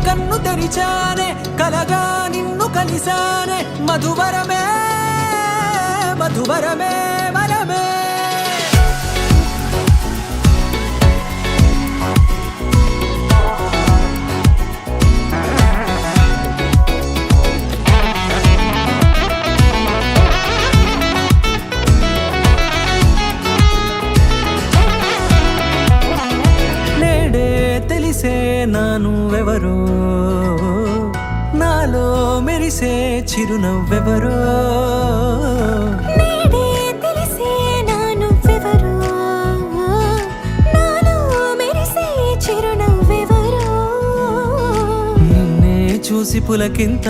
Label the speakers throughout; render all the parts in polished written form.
Speaker 1: కన్ను తెరిచానే కలగా నిన్ను కలిసానే మధువరమే మధువరమే వరమే నానువెవరో నాలో మెరిసే చిరునవ్వెవరో
Speaker 2: నేడే తెలిసే నానువెవరో నాలో మెరిసే చిరునవ్వెవరో
Speaker 1: నిన్నే చూసి పులకింత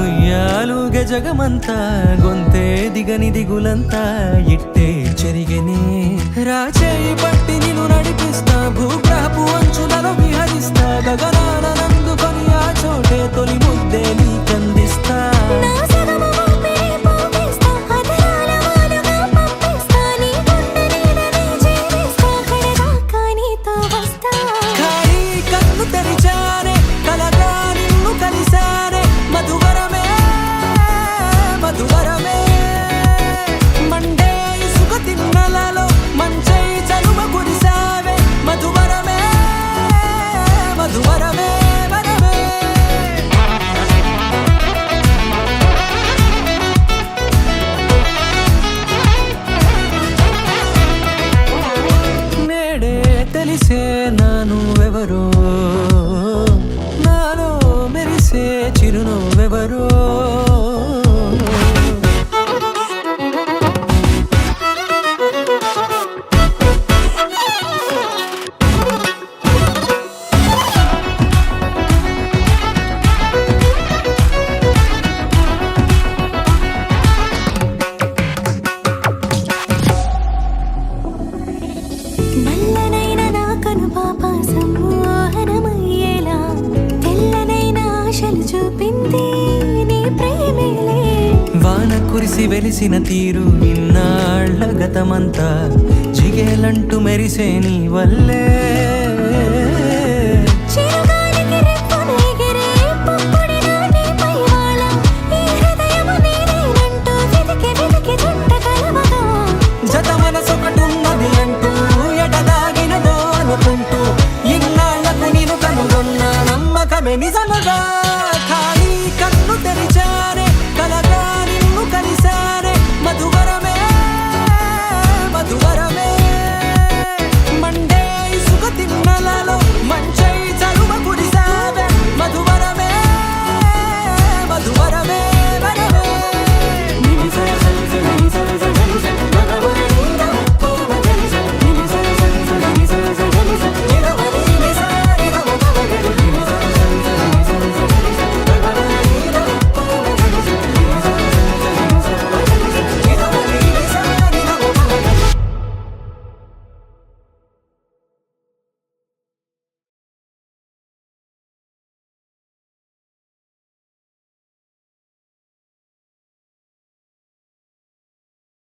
Speaker 1: ఉయ్యాలుగ జగమంతా గొంతే దిగని దిగులంతా ఇట్టే చెరిగనే రాచేయి పట్టి నిన్ను నడిపిస్తా భూగ్రహపు అంచులలో విహరిస్తా గగనాన నందుకొని ఆ చోటే తొలి ముద్దే నీకందిస్తా
Speaker 2: నా సగము ఊపిరి పోగిస్తా అదరాల వానగా పంపిస్తా నీ గుండె నీడనే జీవిస్తా కడదాకా నీతో వస్తా
Speaker 1: ఖాళీ కన్ను తెరిచానే కలగా నిన్ను కలిసానే మధువరమే మధువరమే మండే ఇసుక తిన్నలలో మంచై చలువ కురిసావే మధువరమే మధువరమే వరమే నేడే తెలిసే నానువెవరో నాలో మెరిసే చిరునవ్వెవరో
Speaker 2: నల్లనైన నా కనుపాప సమ్మోహనమయ్యేలా తెల్లనైన ఆశలు చూపింది నీ ప్రేమేలే
Speaker 1: వాన కురిసి వెలిసిన తీరు ఇన్నాళ్ల గతమంతా జిగేలంటూ మెరిసే నీ వల్లే